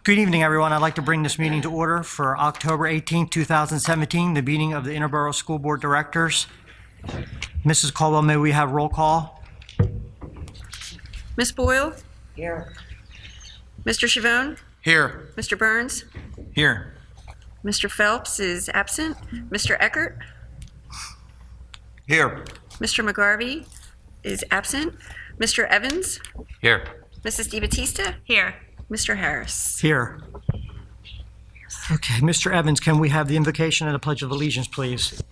Good evening, everyone. I'd like to bring this meeting to order for October 18, 2017, the meeting of the Interboro School Board Directors. Mrs. Caldwell, may we have roll call? Ms. Boyle? Here. Mr. Chavone? Here. Mr. Burns? Here. Mr. Phelps is absent. Mr. Eckert? Here. Mr. McGarvey is absent. Mr. Evans? Here. Mrs. DiBattista? Here. Mr. Harris? Here. Okay, Mr. Evans, can we have the invocation and the Pledge of Allegiance, please?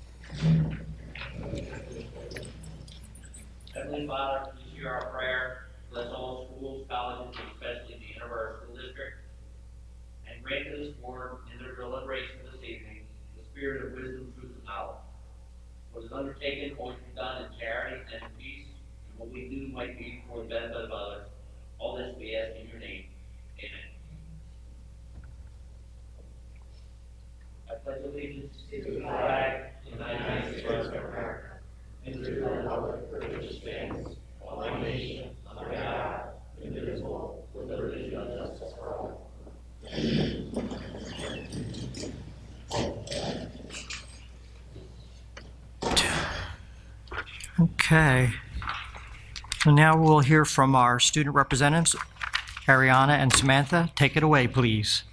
Heavenly Father, please hear our prayer. Bless all schools, colleges, and especially the Interboro School District, and grant to this board in their deliberation this evening the spirit of wisdom, truth, and knowledge. What is undertaken always be done in charity and in peace, and what we do might be for the benefit of others. All this we ask in your name. Amen. I pledge allegiance to the flag of the United States of America, and to the republic for which it stands, one nation, under God, indivisible, with liberty and justice for all. Okay. So now we'll hear from our student representatives, Ariana and Samantha. Take it away, please.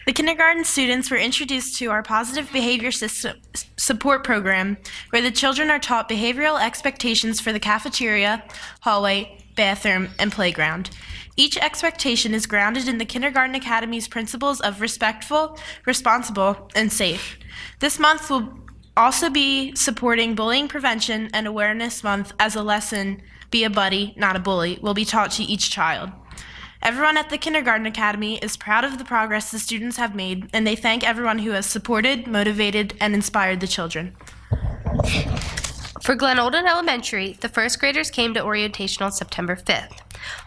The kindergarten students were introduced to our positive behavior system support program, where the children are taught behavioral expectations for the cafeteria, hallway, bathroom, and playground. Each expectation is grounded in the Kindergarten Academy's principles of respectful, responsible, and safe. This month will also be supporting Bullying Prevention and Awareness Month, as a lesson, Be a Buddy, Not a Bully, will be taught to each child. Everyone at the Kindergarten Academy is proud of the progress the students have made, and they thank everyone who has supported, motivated, and inspired the children. For Glen Olden Elementary, the first graders came to orientation on September 5th.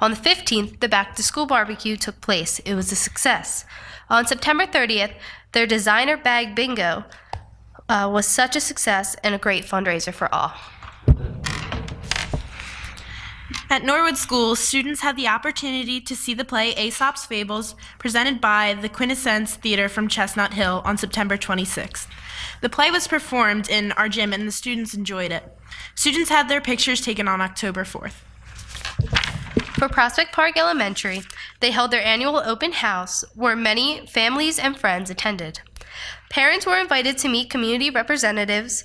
On the 15th, the back-to-school barbecue took place. It was a success. On September 30th, their designer bag bingo was such a success and a great fundraiser for all. At Norwood School, students had the opportunity to see the play Aesop's Fables, presented by the Quintessence Theater from Chestnut Hill on September 26th. The play was performed in our gym and the students enjoyed it. Students had their pictures taken on October 4th. For Prospect Park Elementary, they held their annual open house where many families and friends attended. Parents were invited to meet community representatives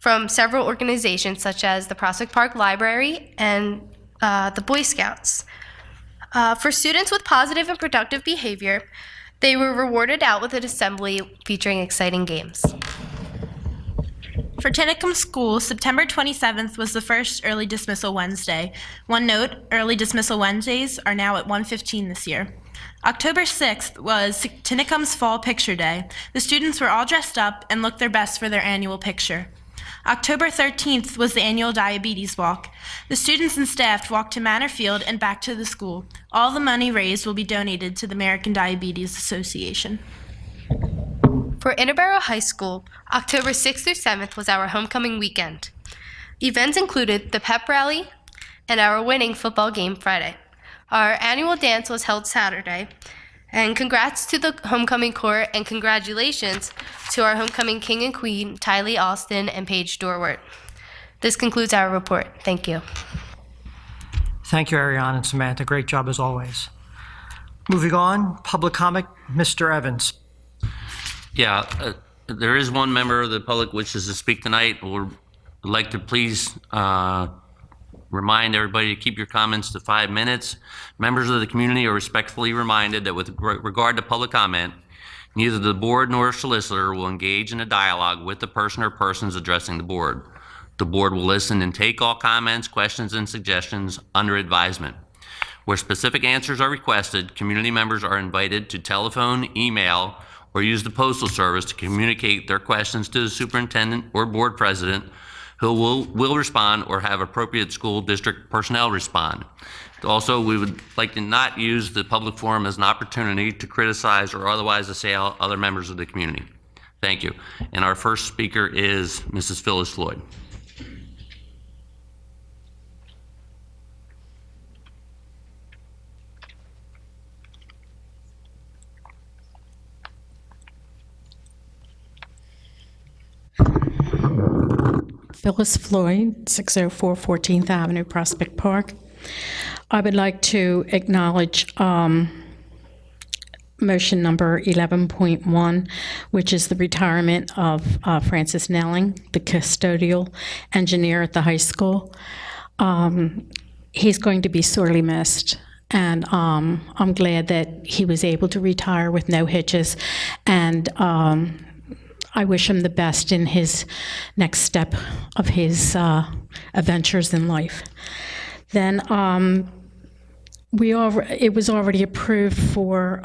from several organizations such as the Prospect Park Library and the Boy Scouts. For students with positive and productive behavior, they were rewarded out with an assembly featuring exciting games. For Tinicum School, September 27th was the first early dismissal Wednesday. One note, early dismissal Wednesdays are now at 1:15 this year. October 6th was Tinicum's Fall Picture Day. The students were all dressed up and looked their best for their annual picture. October 13th was the annual Diabetes Walk. The students and staff walked to Manor Field and back to the school. All the money raised will be donated to the American Diabetes Association. For Interboro High School, October 6th through 7th was our homecoming weekend. Events included the pep rally and our winning football game Friday. Our annual dance was held Saturday. And congrats to the homecoming corps and congratulations to our homecoming king and queen, Tylee Austin and Paige Dorwart. This concludes our report. Thank you. Thank you, Ariana and Samantha. Great job as always. Moving on, public comment, Mr. Evans. Yeah, there is one member of the public wishes to speak tonight. Would like to please remind everybody to keep your comments to 5 minutes. Members of the community are respectfully reminded that with regard to public comment, neither the board nor solicitor will engage in a dialogue with the person or persons addressing the board. The board will listen and take all comments, questions, and suggestions under advisement. Where specific answers are requested, community members are invited to telephone, email, or use the postal service to communicate their questions to the superintendent or board president, who will respond or have appropriate school district personnel respond. Also, we would like to not use the public forum as an opportunity to criticize or otherwise assail other members of the community. Thank you. And our first speaker is Mrs. Phyllis Floyd. Phyllis Floyd, 604 14th Avenue, Prospect Park. I would like to acknowledge motion number 11.1, which is the retirement of Francis Nelling, the custodial engineer at the high school. He's going to be sorely missed, and I'm glad that he was able to retire with no hitches, and I wish him the best in his next step of his adventures in life. Then it was already approved for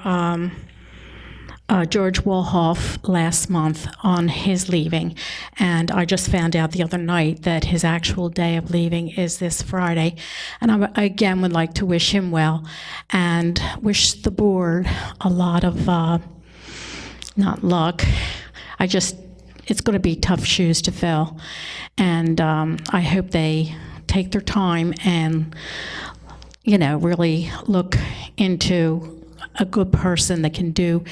George Wolhoff last month on his leaving, and I just found out the other night that his actual day of leaving is this Friday. And I again would like to wish him well and wish the board a lot of not luck. It's going to be tough shoes to fill, and I hope they take their time and, really look into a good person that can do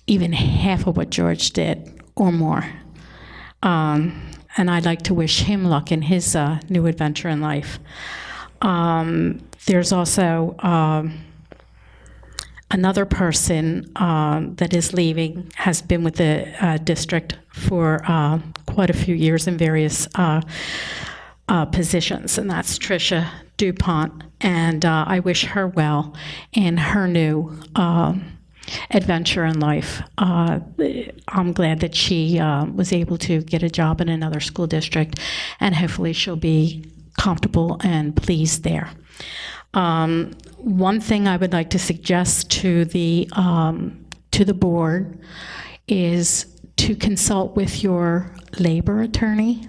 even half of what George did or more. And I'd like to wish him luck in his new adventure in life. There's also another person that is leaving, has been with the district for quite a few years in various positions, and that's Tricia DuPont, and I wish her well in her new adventure in life. I'm glad that she was able to get a job in another school district, and hopefully she'll be comfortable and pleased there. One thing I would like to suggest to the board is to consult with your labor attorney.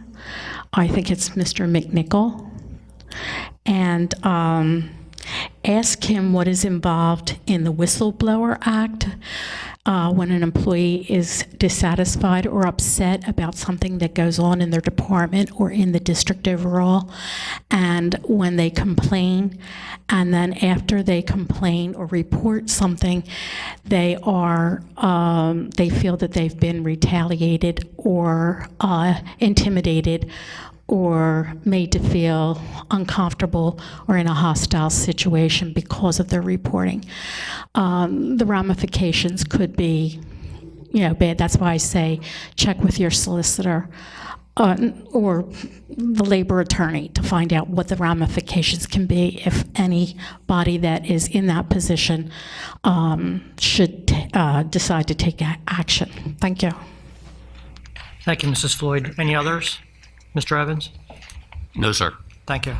I think it's Mr. McNichol, and ask him what is involved in the Whistleblower Act when an employee is dissatisfied or upset about something that goes on in their department or in the district overall, and when they complain, and then after they complain or report something, they feel that they've been retaliated or intimidated or made to feel uncomfortable or in a hostile situation because of their reporting. The ramifications could be, bad. That's why I say check with your solicitor or the labor attorney to find out what the ramifications can be if anybody that is in that position should decide to take action. Thank you. Thank you, Mrs. Floyd. Any others? Mr. Evans? No, sir. Thank you.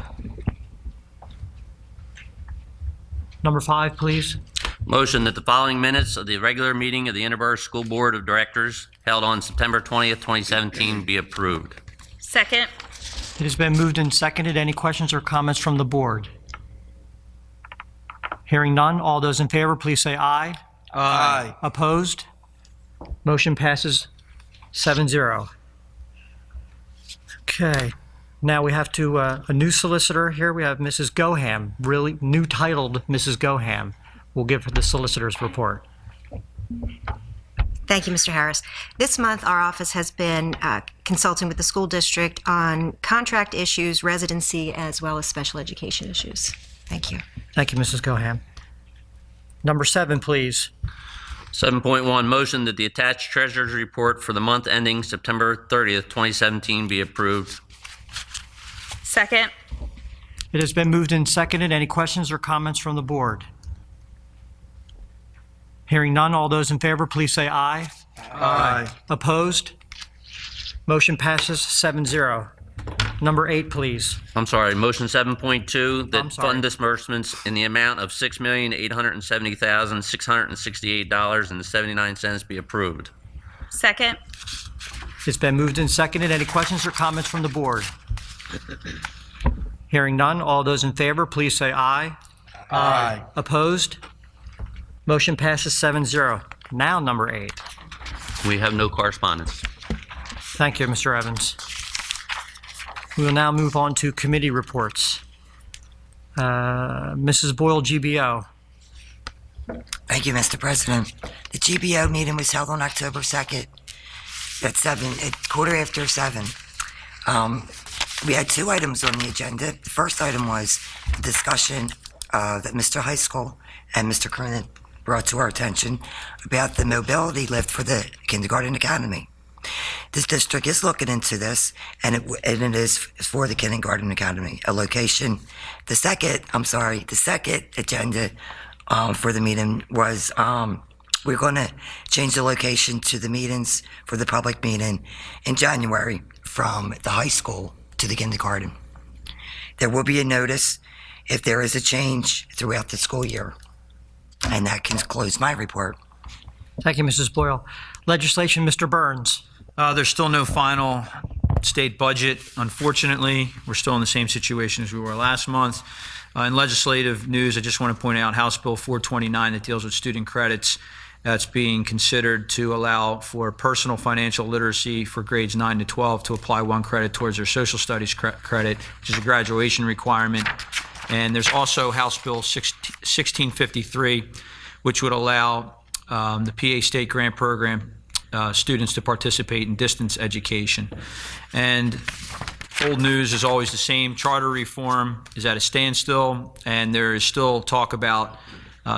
Number 5, please. Motion that the following minutes of the regular meeting of the Interboro School Board of Directors held on September 20th, 2017 be approved. Second. It has been moved and seconded. Any questions or comments from the board? Hearing none, all those in favor, please say aye. Aye. Opposed? Motion passes 7-0. Okay, now we have a new solicitor here. We have Mrs. Goham, really new titled Mrs. Goham. We'll give her the solicitor's report. Thank you, Mr. Harris. This month, our office has been consulting with the school district on contract issues, residency, as well as special education issues. Thank you. Thank you, Mrs. Goham. Number 7, please. 7.1, motion that the attached treasurer's report for the month ending September 30th, 2017 be approved. Second. It has been moved and seconded. Any questions or comments from the board? Hearing none, all those in favor, please say aye. Aye. Opposed? Motion passes 7-0. Number 8, please. I'm sorry, motion 7.2, I'm that sorry. fund disbursements in the amount of $6,870,668.79 be approved. Second. It's been moved and seconded. Any questions or comments from the board? Hearing none, all those in favor, please say aye. Aye. Opposed? Motion passes 7-0. Now, number 8. We have no correspondence. Thank you, Mr. Evans. We will now move on to committee reports. Mrs. Boyle, GBO. Thank you, Mr. President. The GBO meeting was held on October 2nd at 7, at 7:15. We had two items on the agenda. The first item was a discussion that Mr. High School and Mr. Kernan brought to our attention about the mobility lift for the kindergarten academy. This district is looking into this, and it is for the kindergarten academy, a location. The second agenda for the meeting was we're going to change the location to the meetings for the public meeting in January from the high school to the kindergarten. There will be a notice if there is a change throughout the school year. And that concludes my report. Thank you, Mrs. Boyle. Legislation, Mr. Burns. There's still no final state budget. Unfortunately, we're still in the same situation as we were last month. In legislative news, I just want to point out House Bill 429 that deals with student credits. That's being considered to allow for personal financial literacy for grades 9 to 12 to apply 1 credit towards their social studies credit, which is a graduation requirement. And there's also House Bill 1653, which would allow the PA State Grant Program students to participate in distance education. And old news is always the same. Charter reform is at a standstill, and there is still talk about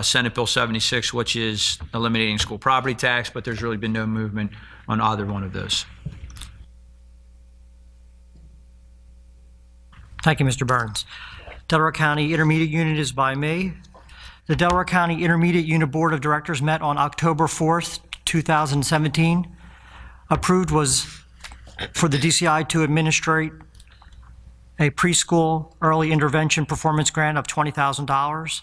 Senate Bill 76, which is eliminating school property tax, but there's really been no movement on either one of those. Thank you, Mr. Burns. Delaware County Intermediate Unit is by me. The Delaware County Intermediate Unit Board of Directors met on October 4th, 2017. Approved was for the DCI to administrate a preschool early intervention performance grant of $20,000.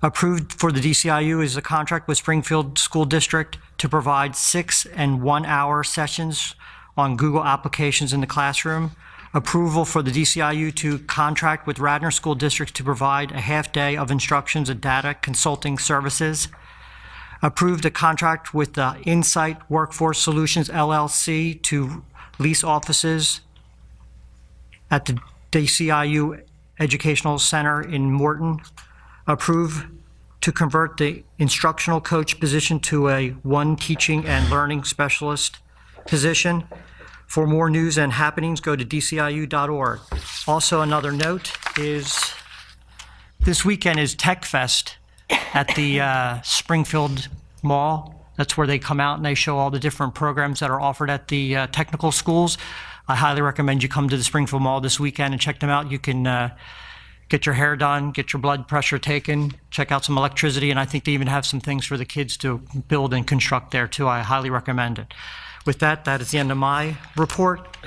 Approved for the DCIU is a contract with Springfield School District to provide 6 and 1 hour sessions on Google applications in the classroom. Approval for the DCIU to contract with Radnor School District to provide a half day of instructions and data consulting services. Approved a contract with the Insight Workforce Solutions LLC to lease offices at the DCIU Educational Center in Morton. Approve to convert the instructional coach position to a 1 teaching and learning specialist position. For more news and happenings, go to dciu.org. Also, another note is this weekend is Tech Fest at the Springfield Mall. That's where they come out and they show all the different programs that are offered at the technical schools. I highly recommend you come to the Springfield Mall this weekend and check them out. You can get your hair done, get your blood pressure taken, check out some electricity, and I think they even have some things for the kids to build and construct there too. I highly recommend it. With that, that is the end of my report.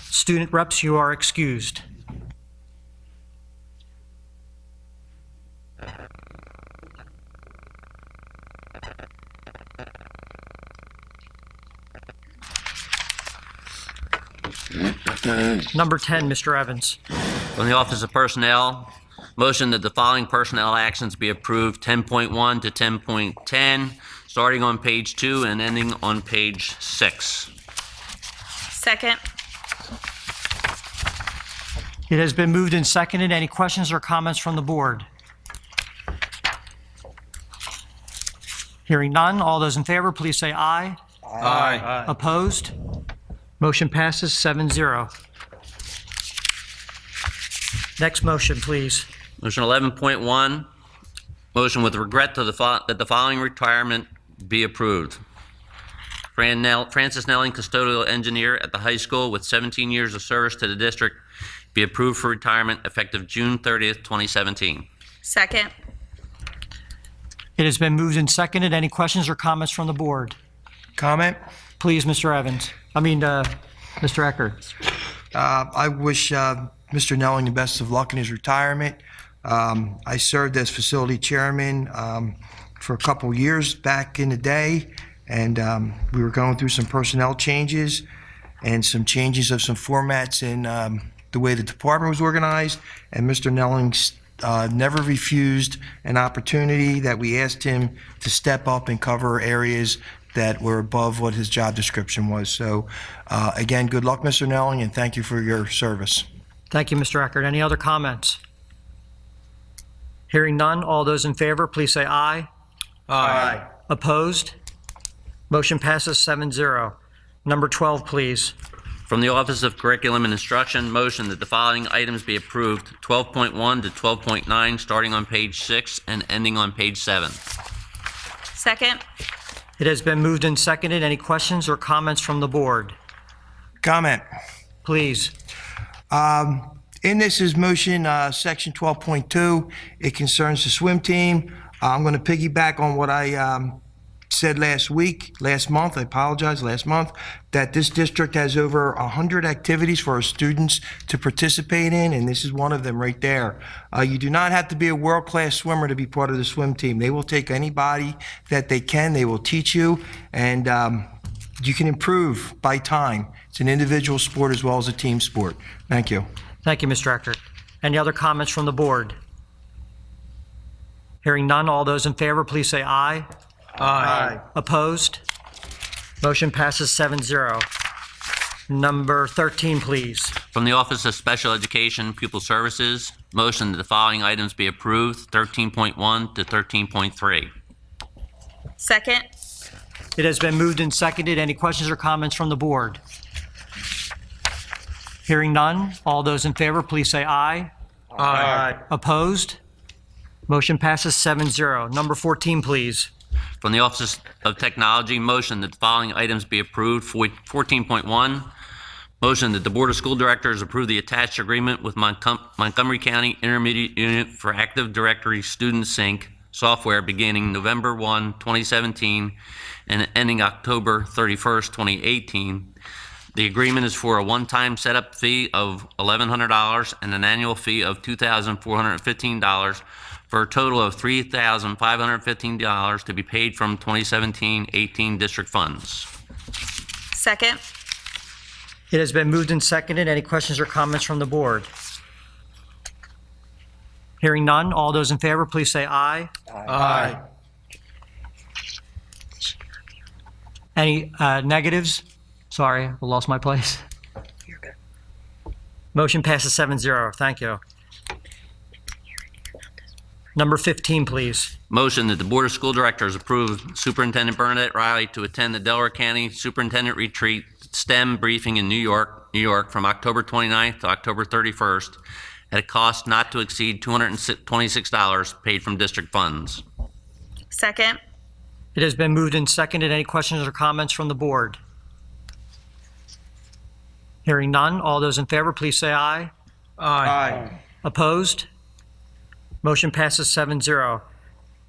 Student reps, you are excused. Number 10, Mr. Evans. From the Office of Personnel, motion that the following personnel actions be approved, 10.1 to 10.10, starting on page 2 and ending on page 6. Second. It has been moved and seconded. Any questions or comments from the board? Hearing none, all those in favor, please say aye. Aye. Opposed? Motion passes 7-0. Next motion, please. Motion 11.1, motion with regret to that the following retirement be approved. Francis Nelling, custodial engineer at the high school with 17 years of service to the district, be approved for retirement effective June 30th, 2017. Second. It has been moved and seconded. Any questions or comments from the board? Comment? Please, Mr. Evans. Mr. Eckert. I wish Mr. Nelling the best of luck in his retirement. I served as facility chairman for a couple years back in the day, and we were going through some personnel changes and some changes of some formats in the way the department was organized, and Mr. Nelling never refused an opportunity that we asked him to step up and cover areas that were above what his job description was. So again, good luck, Mr. Nelling, and thank you for your service. Thank you, Mr. Eckert. Any other comments? Hearing none, all those in favor, please say aye. Aye. Opposed? Motion passes 7-0. Number 12, please. From the Office of Curriculum and Instruction, motion that the following items be approved, 12.1 to 12.9, starting on page 6 and ending on page 7. Second. It has been moved and seconded. Any questions or comments from the board? Comment. Please. In this is motion, section 12.2. It concerns the swim team. I'm going to piggyback on what I said last month, that this district has over 100 activities for our students to participate in, and this is one of them right there. You do not have to be a world-class swimmer to be part of the swim team. They will take anybody that they can. They will teach you, and you can improve by time. It's an individual sport as well as a team sport. Thank you. Thank you, Mr. Eckert. Any other comments from the board? Hearing none, all those in favor, please say aye. Aye. Opposed? Motion passes 7-0. Number 13, please. From the Office of Special Education Pupil Services, motion that the following items be approved, 13.1 to 13.3. Second. It has been moved and seconded. Any questions or comments from the board? Hearing none, all those in favor, please say aye. Aye. Opposed? Motion passes 7-0. Number 14, please. From the Office of Technology, motion that the following items be approved, 14.1, motion that the Board of School Directors approve the attached agreement with Montgomery County Intermediate Unit for Active Directory Student Sync software beginning November 1, 2017, and ending October 31st, 2018. The agreement is for a one-time setup fee of $1,100 and an annual fee of $2,415 for a total of $3,515 to be paid from 2017-18 district funds. Second. It has been moved and seconded. Any questions or comments from the board? Hearing none, all those in favor, please say aye. Aye. Any negatives? Sorry, I lost my place. You're good. Motion passes 7-0. Thank you. Number 15, please. Motion that the Board of School Directors approve Superintendent Bernadette Riley to attend the Delaware County Superintendent Retreat STEM briefing in New York from October 29th to October 31st at a cost not to exceed $226 paid from district funds. Second. It has been moved and seconded. Any questions or comments from the board? Hearing none, all those in favor, please say aye. Aye. Opposed? Motion passes 7-0.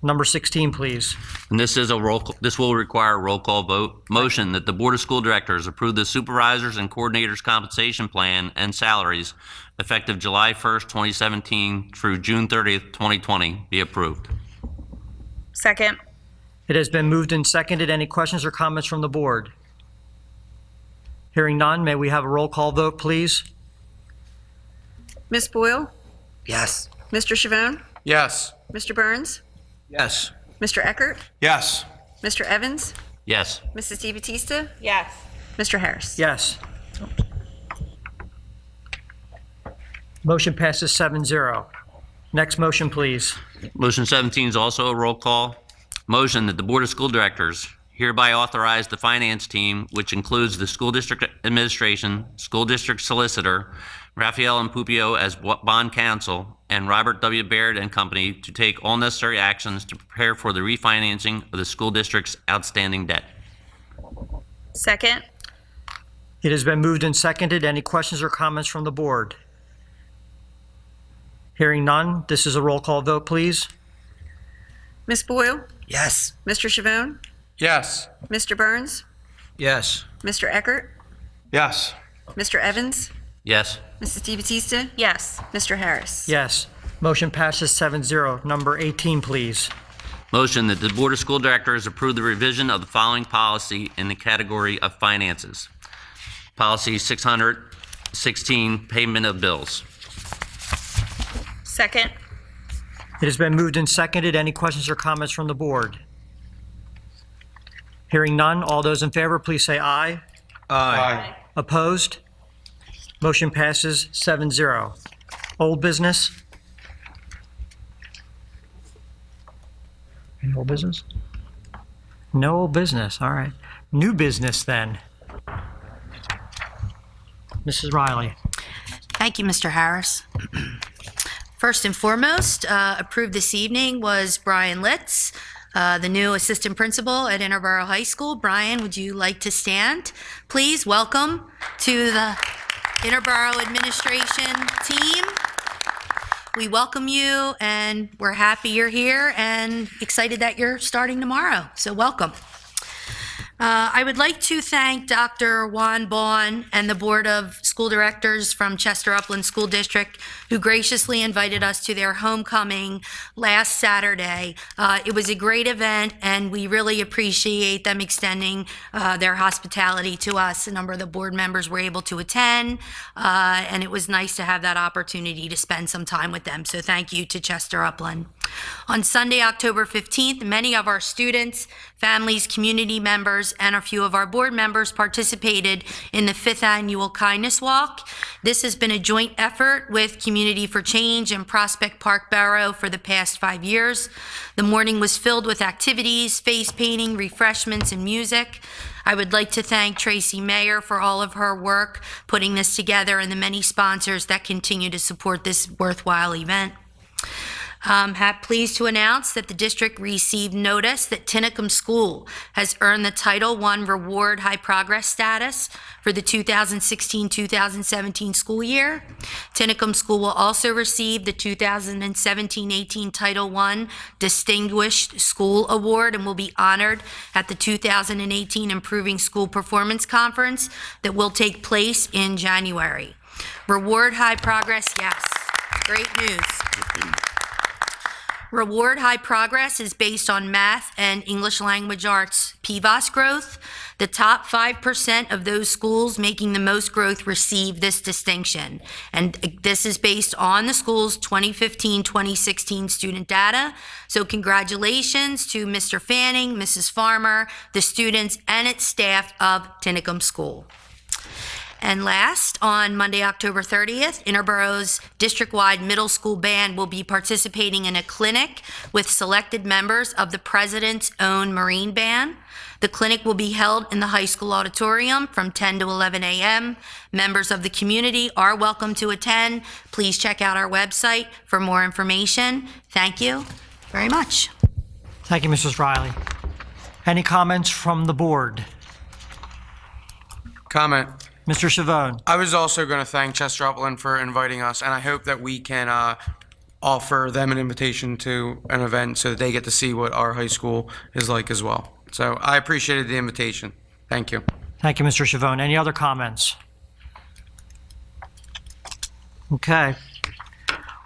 Number 16, please. And this will require a roll call vote. Motion that the Board of School Directors approve the supervisors and coordinators compensation plan and salaries effective July 1st, 2017 through June 30th, 2020 be approved. Second. It has been moved and seconded. Any questions or comments from the board? Hearing none, may we have a roll call vote, please? Ms. Boyle? Yes. Mr. Chavone? Yes. Mr. Burns? Yes. Mr. Eckert? Yes. Mr. Evans? Yes. Mrs. DeBattista? Yes. Mr. Harris? Yes. Motion passes 7-0. Next motion, please. Motion 17 is also a roll call. Motion that the Board of School Directors hereby authorize the finance team, which includes the school district administration, school district solicitor, Raphael and Pupio as bond counsel, and Robert W. Baird and Company to take all necessary actions to prepare for the refinancing of the school district's outstanding debt. Second. It has been moved and seconded. Any questions or comments from the board? Hearing none, this is a roll call vote, please. Ms. Boyle? Yes. Mr. Chavone? Yes. Mr. Burns? Yes. Mr. Eckert? Yes. Mr. Evans? Yes. Mrs. DeBattista? Yes. Mr. Harris? Yes. Motion passes 7-0. Number 18, please. Motion that the Board of School Directors approve the revision of the following policy in the category of finances. Policy 616, payment of bills. Second. It has been moved and seconded. Any questions or comments from the board? Hearing none, all those in favor, please say aye. Aye. Opposed? Motion passes 7-0. Old business? Any old business? No old business, all right. New business then. Mrs. Riley. Thank you, Mr. Harris. First and foremost, approved this evening was Brian Litz, the new assistant principal at Interboro High School. Brian, would you like to stand? Please welcome to the Interboro administration team. We welcome you, and we're happy you're here and excited that you're starting tomorrow. So welcome. I would like to thank Dr. Juan Baughan and the Board of School Directors from Chester Upland School District who graciously invited us to their homecoming last Saturday. It was a great event, and we really appreciate them extending their hospitality to us. A number of the board members were able to attend, and it was nice to have that opportunity to spend some time with them. So thank you to Chester Upland. On Sunday, October 15th, many of our students, families, community members, and a few of our board members participated in the 5th Annual Kindness Walk. This has been a joint effort with Community for Change and Prospect Park Borough for the past 5 years. The morning was filled with activities, face painting, refreshments, and music. I would like to thank Tracy Mayer for all of her work putting this together and the many sponsors that continue to support this worthwhile event. Pleased to announce that the district received notice that Tinicum School has earned the Title I Reward High Progress status for the 2016-2017 school year. Tinicum School will also receive the 2017-18 Title I Distinguished School Award and will be honored at the 2018 Improving School Performance Conference that will take place in January. Reward High Progress, yes, great news. Reward High Progress is based on math and English language arts PVOS growth. The top 5% of those schools making the most growth receive this distinction. And this is based on the school's 2015-2016 student data. So congratulations to Mr. Fanning, Mrs. Farmer, the students, and its staff of Tinicum School. And last, on Monday, October 30th, Interboro's district-wide middle school band will be participating in a clinic with selected members of the President's Own Marine Band. The clinic will be held in the high school auditorium from 10 to 11 a.m. Members of the community are welcome to attend. Please check out our website for more information. Thank you very much. Thank you, Mrs. Riley. Any comments from the board? Comment. Mr. Chavone. I was also going to thank Chester Upland for inviting us, and I hope that we can offer them an invitation to an event so that they get to see what our high school is like as well. So I appreciated the invitation. Thank you. Thank you, Mr. Chavone. Any other comments? Okay.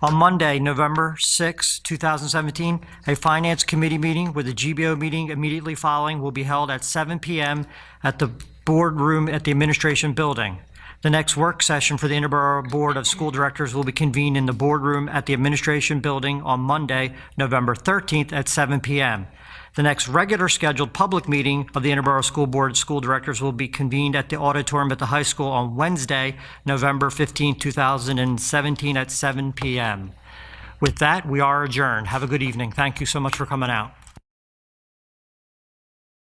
On Monday, November 6, 2017, a Finance Committee meeting with a GBO meeting immediately following will be held at 7 p.m. at the boardroom at the Administration Building. The next work session for the Interboro Board of School Directors will be convened in the boardroom at the Administration Building on Monday, November 13th at 7 p.m. The next regular scheduled public meeting of the Interboro School Board of School Directors will be convened at the auditorium at the high school on Wednesday, November 15th, 2017 at 7 p.m. With that, we are adjourned. Have a good evening. Thank you so much for coming out.